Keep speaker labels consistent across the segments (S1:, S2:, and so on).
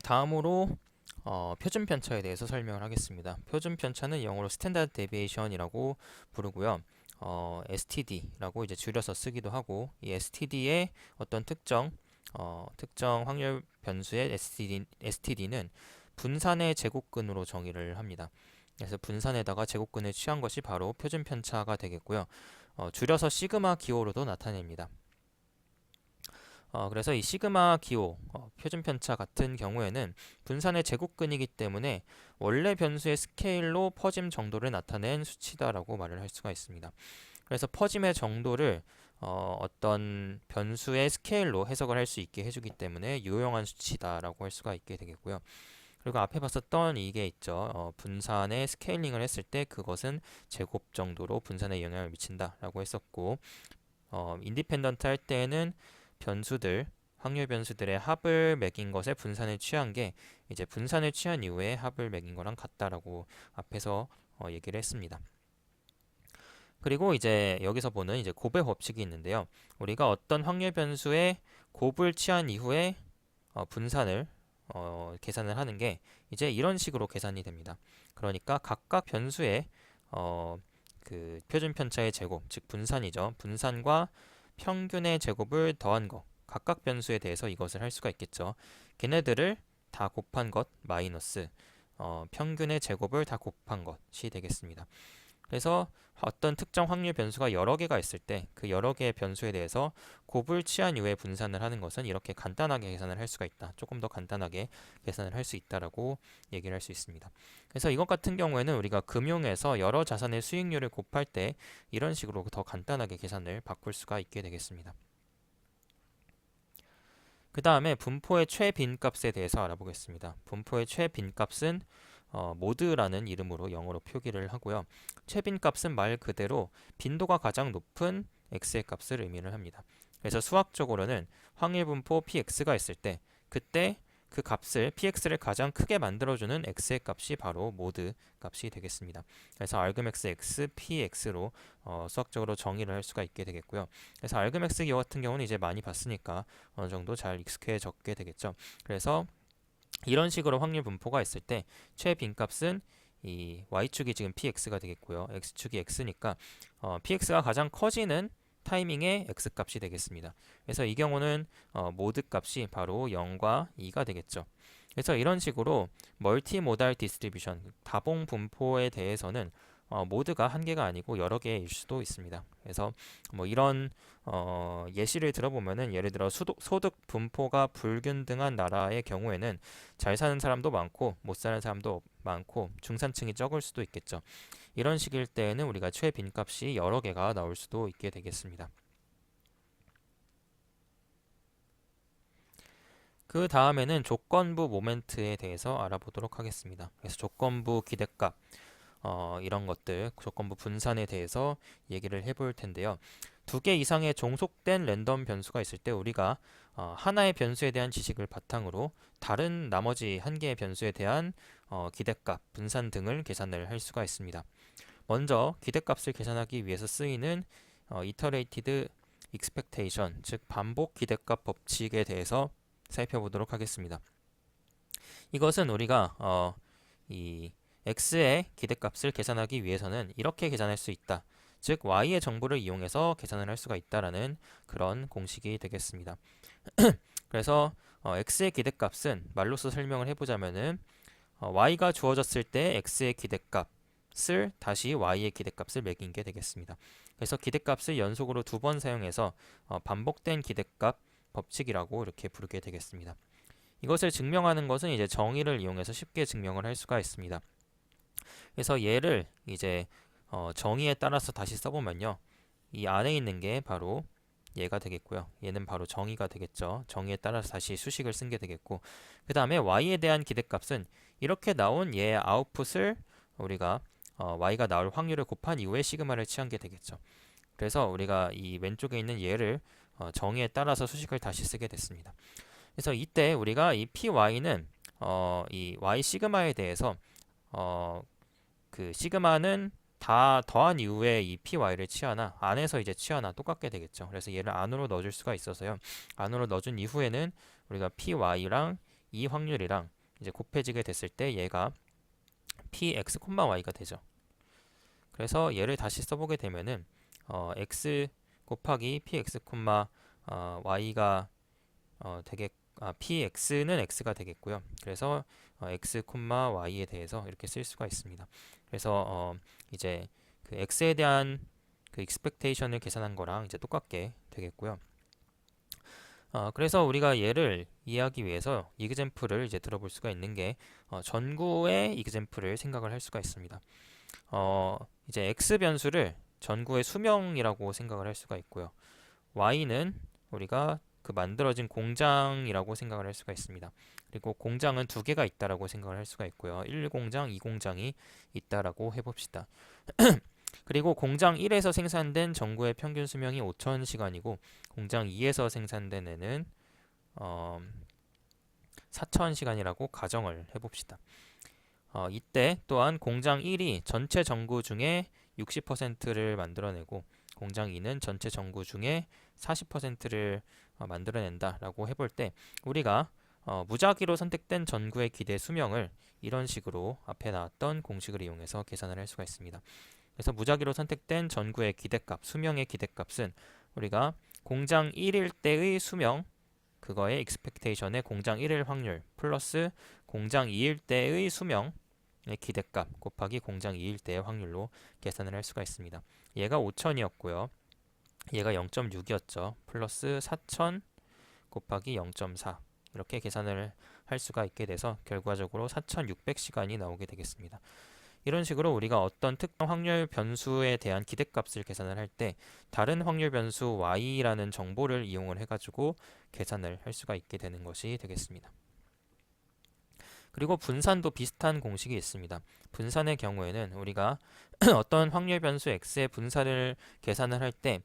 S1: 다음으로 표준 편차에 대해서 설명을 하겠습니다. 표준 편차는 영어로 스탠다드 데비에이션이라고 부르고요. STD라고 이제 줄여서 쓰기도 하고, 이 STD의 어떤 특정 확률 변수의 STD는 분산의 제곱근으로 정의를 합니다. 그래서 분산에다가 제곱근을 취한 것이 바로 표준 편차가 되겠고요. 줄여서 시그마 기호로도 나타냅니다. 그래서 이 시그마 기호, 표준 편차 같은 경우에는 분산의 제곱근이기 때문에 원래 변수의 스케일로 퍼짐 정도를 나타낸 수치다라고 말을 할 수가 있습니다. 그래서 퍼짐의 정도를 어떤 변수의 스케일로 해석을 할 수 있게 해주기 때문에 유용한 수치다라고 할 수가 있게 되겠고요. 그리고 앞에 봤었던 이게 있죠. 분산의 스케일링을 했을 때 그것은 제곱 정도로 분산에 영향을 미친다라고 했었고, 인디펜던트 할 때는 확률 변수들의 합을 매긴 것에 분산을 취한 게 이제 분산을 취한 이후에 합을 매긴 거랑 같다라고 앞에서 얘기를 했습니다. 그리고 이제 여기서 보는 이제 곱의 법칙이 있는데요. 우리가 어떤 확률 변수의 곱을 취한 이후에 분산을 계산을 하는 게 이제 이런 식으로 계산이 됩니다. 그러니까 각각 변수의 그 표준 편차의 제곱, 즉 분산이죠. 분산과 평균의 제곱을 더한 거, 각각 변수에 대해서 이것을 할 수가 있겠죠. 걔네들을 다 곱한 것 마이너스 평균의 제곱을 다 곱한 것이 되겠습니다. 그래서 어떤 특정 확률 변수가 여러 개가 있을 때 그 여러 개의 변수에 대해서 곱을 취한 이후에 분산을 하는 것은 이렇게 간단하게 계산을 할 수가 있다. 조금 더 간단하게 계산을 할 수 있다라고 얘기를 할 수 있습니다. 그래서 이것 같은 경우에는 우리가 금융에서 여러 자산의 수익률을 곱할 때 이런 식으로 더 간단하게 계산을 바꿀 수가 있게 되겠습니다. 그 다음에 분포의 최빈값에 대해서 알아보겠습니다. 분포의 최빈값은 모드라는 이름으로 영어로 표기를 하고요. 최빈값은 말 그대로 빈도가 가장 높은 x의 값을 의미를 합니다. 그래서 수학적으로는 확률분포 px가 있을 때 그때 그 값을 px를 가장 크게 만들어주는 x의 값이 바로 모드 값이 되겠습니다. 그래서 argmax x, px로 수학적으로 정의를 할 수가 있게 되겠고요. 그래서 argmax 기호 같은 경우는 이제 많이 봤으니까 어느 정도 잘 익숙해졌게 되겠죠. 그래서 이런 식으로 확률 분포가 있을 때 최빈값은 이 y축이 지금 px가 되겠고요. x축이 x니까 px가 가장 커지는 타이밍의 x값이 되겠습니다. 그래서 이 경우는 모드 값이 바로 0과 2가 되겠죠. 그래서 이런 식으로 멀티모달 디스트리뷰션, 다봉 분포에 대해서는 모드가 한 개가 아니고 여러 개일 수도 있습니다. 그래서 뭐 이런 예시를 들어보면은 예를 들어 소득 분포가 불균등한 나라의 경우에는 잘 사는 사람도 많고 못 사는 사람도 많고 중산층이 적을 수도 있겠죠. 이런 식일 때에는 우리가 최빈값이 여러 개가 나올 수도 있게 되겠습니다. 그 다음에는 조건부 모멘트에 대해서 알아보도록 하겠습니다. 그래서 조건부 기대값 이런 것들 조건부 분산에 대해서 얘기를 해볼 텐데요. 두 개 이상의 종속된 랜덤 변수가 있을 때 우리가 하나의 변수에 대한 지식을 바탕으로 다른 나머지 한 개의 변수에 대한 기대값, 분산 등을 계산을 할 수가 있습니다. 먼저 기대값을 계산하기 위해서 쓰이는 Iterated Expectation, 즉 반복 기대값 법칙에 대해서 살펴보도록 하겠습니다. 이것은 우리가 이 x의 기대값을 계산하기 위해서는 이렇게 계산할 수 있다. 즉 y의 정보를 이용해서 계산을 할 수가 있다라는 그런 공식이 되겠습니다. 그래서 x의 기대값은 말로써 설명을 해보자면은 y가 주어졌을 때 x의 기대값을 다시 y의 기대값을 매긴 게 되겠습니다. 그래서 기대값을 연속으로 두 번 사용해서 반복된 기대값 법칙이라고 이렇게 부르게 되겠습니다. 이것을 증명하는 것은 이제 정의를 이용해서 쉽게 증명을 할 수가 있습니다. 그래서 얘를 이제 정의에 따라서 다시 써보면요. 이 안에 있는 게 바로 얘가 되겠고요. 얘는 바로 정의가 되겠죠. 정의에 따라서 다시 수식을 쓴 게 되겠고 그 다음에 y에 대한 기대값은 이렇게 나온 얘의 아웃풋을 우리가 y가 나올 확률을 곱한 이후에 시그마를 취한 게 되겠죠. 그래서 우리가 이 왼쪽에 있는 얘를 정의에 따라서 수식을 다시 쓰게 됐습니다. 그래서 이때 우리가 이 py는 이 y 시그마에 대해서 그 시그마는 다 더한 이후에 이 py를 취하나 안에서 이제 취하나 똑같게 되겠죠. 그래서 얘를 안으로 넣어줄 수가 있어서요. 안으로 넣어준 이후에는 우리가 py랑 이 확률이랑 이제 곱해지게 됐을 때 얘가 px, y가 되죠. 그래서 얘를 다시 써보게 되면은 x 곱하기 px, y가 px는 x가 되겠고요. 그래서 x, y에 대해서 이렇게 쓸 수가 있습니다. 그래서 이제 그 x에 대한 그 expectation을 계산한 거랑 이제 똑같게 되겠고요. 그래서 우리가 얘를 이해하기 위해서 example을 이제 들어볼 수가 있는 게 전구의 example을 생각을 할 수가 있습니다. 이제 x 변수를 전구의 수명이라고 생각을 할 수가 있고요. y는 우리가 그 만들어진 공장이라고 생각을 할 수가 있습니다. 그리고 공장은 두 개가 있다라고 생각을 할 수가 있고요. 1공장, 2공장이 있다라고 해봅시다. 그리고 공장 1에서 생산된 전구의 평균 수명이 5,000시간이고 공장 2에서 생산된 애는 4,000시간이라고 가정을 해봅시다. 이때 또한 공장 1이 전체 전구 중에 60%를 만들어내고 공장 2는 전체 전구 중에 40%를 만들어낸다라고 해볼 때 우리가 무작위로 선택된 전구의 기대 수명을 이런 식으로 앞에 나왔던 공식을 이용해서 계산을 할 수가 있습니다. 그래서 무작위로 선택된 전구의 기대값, 수명의 기대값은 우리가 공장 1일 때의 수명, 그거의 expectation의 공장 1일 확률 플러스 공장 2일 때의 수명의 기대값 곱하기 공장 2일 때의 확률로 계산을 할 수가 있습니다. 얘가 5,000이었고요. 얘가 0.6이었죠. 플러스 4,000 곱하기 0.4 이렇게 계산을 할 수가 있게 돼서 결과적으로 4,600시간이 나오게 되겠습니다. 이런 식으로 우리가 어떤 특정 확률 변수에 대한 기대값을 계산을 할 때 다른 확률 변수 y라는 정보를 이용을 해가지고 계산을 할 수가 있게 되는 것이 되겠습니다. 그리고 분산도 비슷한 공식이 있습니다. 분산의 경우에는 우리가 어떤 확률 변수 x의 분산을 계산을 할 때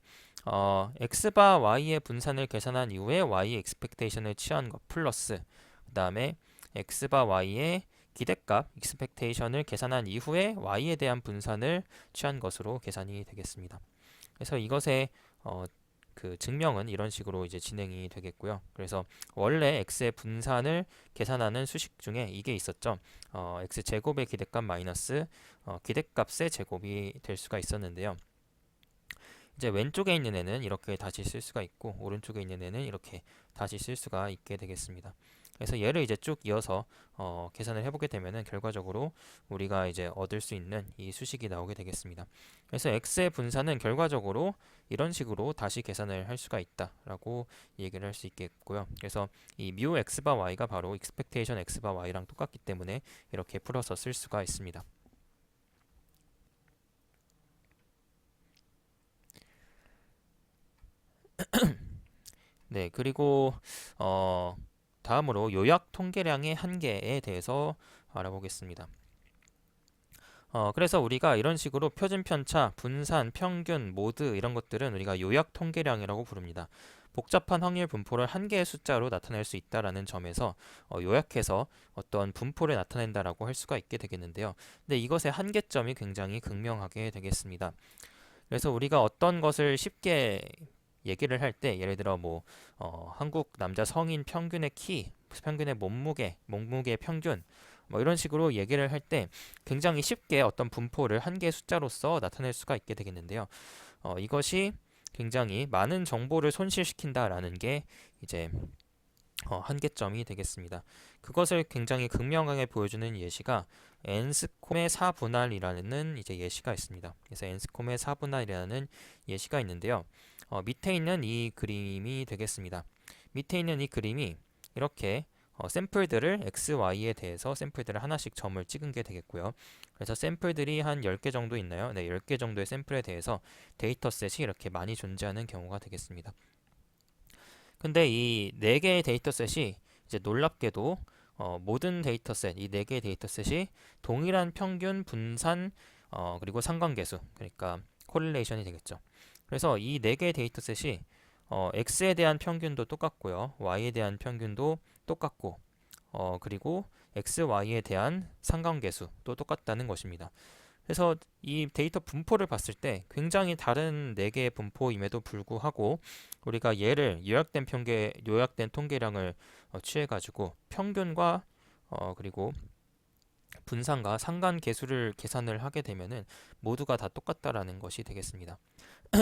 S1: x바 y의 분산을 계산한 이후에 y의 expectation을 취한 것 플러스 그 다음에 x바 y의 기대값 expectation을 계산한 이후에 y에 대한 분산을 취한 것으로 계산이 되겠습니다. 그래서 이것의 그 증명은 이런 식으로 이제 진행이 되겠고요. 그래서 원래 x의 분산을 계산하는 수식 중에 이게 있었죠. x 제곱의 기대값 마이너스 기대값의 제곱이 될 수가 있었는데요. 이제 왼쪽에 있는 애는 이렇게 다시 쓸 수가 있고 오른쪽에 있는 애는 이렇게 다시 쓸 수가 있게 되겠습니다. 그래서 얘를 이제 쭉 이어서 계산을 해보게 되면은 결과적으로 우리가 이제 얻을 수 있는 이 수식이 나오게 되겠습니다. 그래서 x의 분산은 결과적으로 이런 식으로 다시 계산을 할 수가 있다라고 얘기를 할 수 있겠고요. 그래서 이 mu x 바 y가 바로 expectation x 바 y랑 똑같기 때문에 이렇게 풀어서 쓸 수가 있습니다. 네, 그리고 다음으로 요약 통계량의 한계에 대해서 알아보겠습니다. 그래서 우리가 이런 식으로 표준 편차, 분산, 평균, 모드 이런 것들은 우리가 요약 통계량이라고 부릅니다. 복잡한 확률 분포를 한 개의 숫자로 나타낼 수 있다라는 점에서 요약해서 어떤 분포를 나타낸다라고 할 수가 있게 되겠는데요. 근데 이것의 한계점이 굉장히 극명하게 되겠습니다. 그래서 우리가 어떤 것을 쉽게 얘기를 할 때 예를 들어 뭐 한국 남자 성인 평균의 키, 평균의 몸무게 평균 뭐 이런 식으로 얘기를 할 때 굉장히 쉽게 어떤 분포를 한 개의 숫자로서 나타낼 수가 있게 되겠는데요. 이것이 굉장히 많은 정보를 손실시킨다라는 게 이제 한계점이 되겠습니다. 그것을 굉장히 극명하게 보여주는 예시가 앤스콤의 4분할이라는 이제 예시가 있습니다. 그래서 앤스콤의 4분할이라는 예시가 있는데요. 밑에 있는 이 그림이 되겠습니다. 밑에 있는 이 그림이 이렇게 샘플들을 x, y에 대해서 샘플들을 하나씩 점을 찍은 게 되겠고요. 그래서 샘플들이 한 10개 정도 있나요? 네, 10개 정도의 샘플에 대해서 데이터셋이 이렇게 많이 존재하는 경우가 되겠습니다. 근데 이 4개의 데이터셋이 이제 놀랍게도 모든 데이터셋, 이 4개의 데이터셋이 동일한 평균, 분산, 그리고 상관계수, 그러니까 코릴레이션이 되겠죠. 그래서 이 4개의 데이터셋이 x에 대한 평균도 똑같고요. y에 대한 평균도 똑같고 그리고 x, y에 대한 상관계수도 똑같다는 것입니다. 그래서 이 데이터 분포를 봤을 때 굉장히 다른 4개의 분포임에도 불구하고 우리가 얘를 요약된 통계량을 취해가지고 평균과 그리고 분산과 상관 계수를 계산을 하게 되면은 모두가 다 똑같다라는 것이 되겠습니다.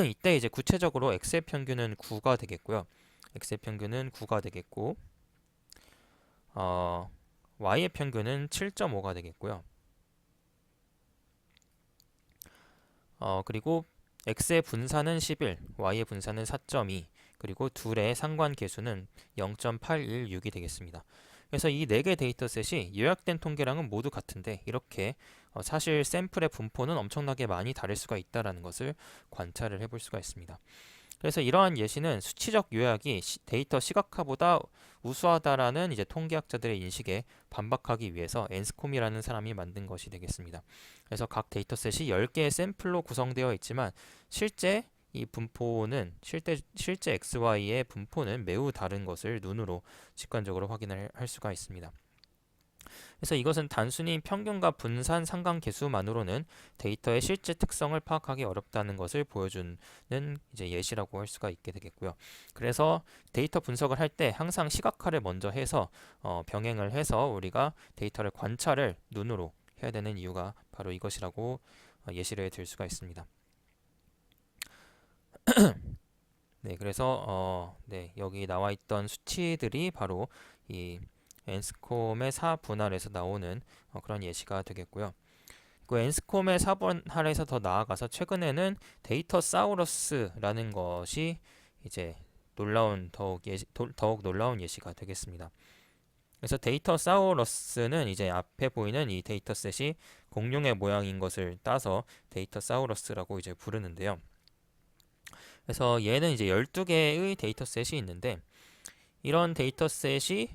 S1: 이때 이제 구체적으로 x의 평균은 9가 되겠고요. x의 평균은 9가 되겠고 y의 평균은 7.5가 되겠고요. 그리고 x의 분산은 11, y의 분산은 4.2, 그리고 둘의 상관 계수는 0.816이 되겠습니다. 그래서 이 4개 데이터셋이 요약된 통계량은 모두 같은데 이렇게 사실 샘플의 분포는 엄청나게 많이 다를 수가 있다는 것을 관찰을 해볼 수가 있습니다. 그래서 이러한 예시는 수치적 요약이 데이터 시각화보다 우수하다라는 이제 통계학자들의 인식에 반박하기 위해서 앤스콤이라는 사람이 만든 것이 되겠습니다. 그래서 각 데이터셋이 10개의 샘플로 구성되어 있지만 실제 이 분포는 실제 XY의 분포는 매우 다른 것을 눈으로 직관적으로 확인을 할 수가 있습니다. 그래서 이것은 단순히 평균과 분산 상관 계수만으로는 데이터의 실제 특성을 파악하기 어렵다는 것을 보여주는 이제 예시라고 할 수가 있게 되겠고요. 그래서 데이터 분석을 할 때 항상 시각화를 먼저 해서 병행을 해서 우리가 데이터를 관찰을 눈으로 해야 되는 이유가 바로 이것이라고 예시를 들 수가 있습니다. 네, 그래서 네, 여기 나와 있던 수치들이 바로 이 앤스콤의 4분할에서 나오는 그런 예시가 되겠고요. 그 앤스콤의 4분할에서 더 나아가서 최근에는 데이터 사우러스라는 것이 이제 더욱 놀라운 예시가 되겠습니다. 그래서 데이터 사우러스는 이제 앞에 보이는 이 데이터셋이 공룡의 모양인 것을 따서 데이터 사우러스라고 이제 부르는데요. 그래서 얘는 이제 12개의 데이터셋이 있는데 이런 데이터셋이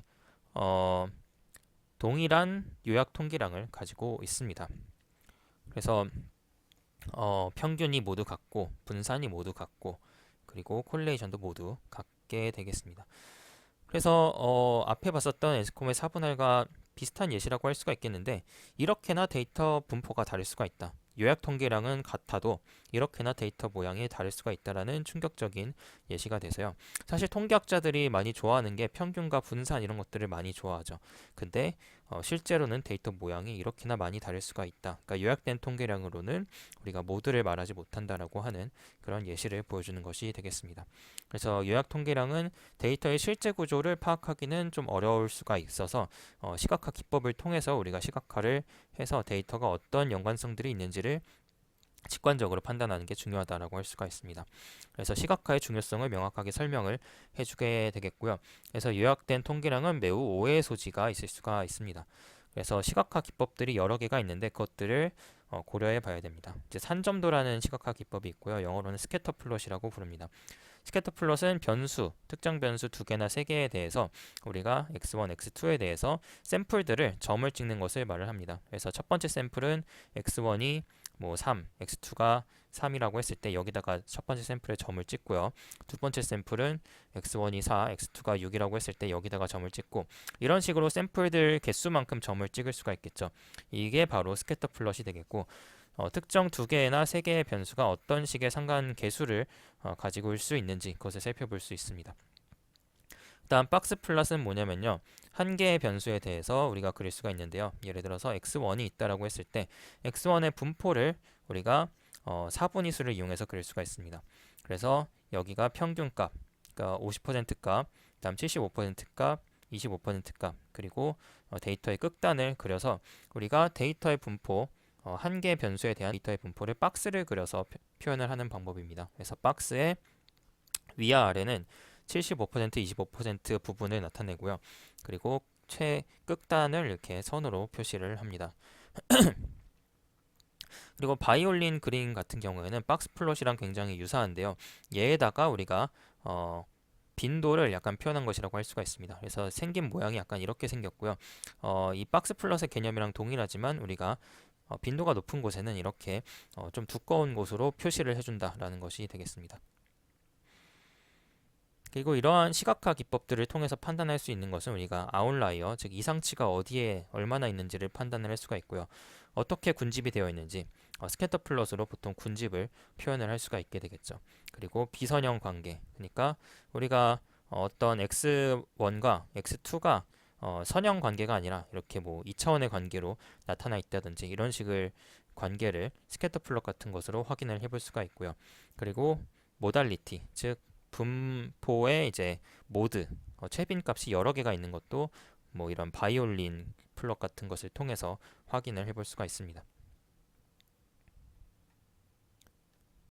S1: 동일한 요약 통계량을 가지고 있습니다. 그래서 평균이 모두 같고 분산이 모두 같고 그리고 콜레이션도 모두 같게 되겠습니다. 그래서 앞에 봤었던 앤스콤의 4분할과 비슷한 예시라고 할 수가 있겠는데 이렇게나 데이터 분포가 다를 수가 있다. 요약 통계량은 같아도 이렇게나 데이터 모양이 다를 수가 있다라는 충격적인 예시가 돼서요. 사실 통계학자들이 많이 좋아하는 게 평균과 분산 이런 것들을 많이 좋아하죠. 근데 실제로는 데이터 모양이 이렇게나 많이 다를 수가 있다. 그러니까 요약된 통계량으로는 우리가 모두를 말하지 못한다라고 하는 그런 예시를 보여주는 것이 되겠습니다. 그래서 요약 통계량은 데이터의 실제 구조를 파악하기는 좀 어려울 수가 있어서 시각화 기법을 통해서 우리가 시각화를 해서 데이터가 어떤 연관성들이 있는지를 직관적으로 판단하는 게 중요하다라고 할 수가 있습니다. 그래서 시각화의 중요성을 명확하게 설명을 해주게 되겠고요. 그래서 요약된 통계량은 매우 오해의 소지가 있을 수가 있습니다. 그래서 시각화 기법들이 여러 개가 있는데 그것들을 고려해 봐야 됩니다. 이제 산점도라는 시각화 기법이 있고요. 영어로는 스캐터 플롯이라고 부릅니다. 스캐터 플롯은 변수, 특정 변수 2개나 3개에 대해서 우리가 x1, x2에 대해서 샘플들을 점을 찍는 것을 말을 합니다. 그래서 첫 번째 샘플은 x1이 3, x2가 3이라고 했을 때 여기다가 첫 번째 샘플에 점을 찍고요. 두 번째 샘플은 x1이 4, x2가 6이라고 했을 때 여기다가 점을 찍고 이런 식으로 샘플들 개수만큼 점을 찍을 수가 있겠죠. 이게 바로 스캐터 플롯이 되겠고 특정 2개나 3개의 변수가 어떤 식의 상관 계수를 가지고 올 수 있는지 그것을 살펴볼 수 있습니다. 다음 박스 플롯은 뭐냐면요. 한 개의 변수에 대해서 우리가 그릴 수가 있는데요. 예를 들어서 x1이 있다라고 했을 때 x1의 분포를 우리가 4분위수를 이용해서 그릴 수가 있습니다. 그래서 여기가 평균값, 그러니까 50%값, 다음 75%값, 25%값, 그리고 데이터의 끝단을 그려서 우리가 데이터의 분포 한 개의 변수에 대한 데이터의 분포를 박스를 그려서 표현을 하는 방법입니다. 그래서 박스의 위와 아래는 75%, 25% 부분을 나타내고요. 그리고 최끝단을 이렇게 선으로 표시를 합니다. 그리고 바이올린 그림 같은 경우에는 박스 플롯이랑 굉장히 유사한데요. 얘에다가 우리가 빈도를 약간 표현한 것이라고 할 수가 있습니다. 그래서 생긴 모양이 약간 이렇게 생겼고요. 이 박스 플롯의 개념이랑 동일하지만 우리가 빈도가 높은 곳에는 이렇게 좀 두꺼운 곳으로 표시를 해준다라는 것이 되겠습니다. 그리고 이러한 시각화 기법들을 통해서 판단할 수 있는 것은 우리가 아웃라이어, 즉 이상치가 어디에 얼마나 있는지를 판단을 할 수가 있고요. 어떻게 군집이 되어 있는지, 스캐터 플롯으로 보통 군집을 표현을 할 수가 있게 되겠죠. 그리고 비선형 관계, 그러니까 우리가 어떤 x1과 x2가 선형 관계가 아니라 이렇게 뭐 2차원의 관계로 나타나 있다든지 이런 식의 관계를 스캐터 플롯 같은 것으로 확인을 해볼 수가 있고요. 그리고 모달리티, 즉 분포의 이제 모드, 최빈 값이 여러 개가 있는 것도 뭐 이런 바이올린 플롯 같은 것을 통해서 확인을 해볼 수가 있습니다.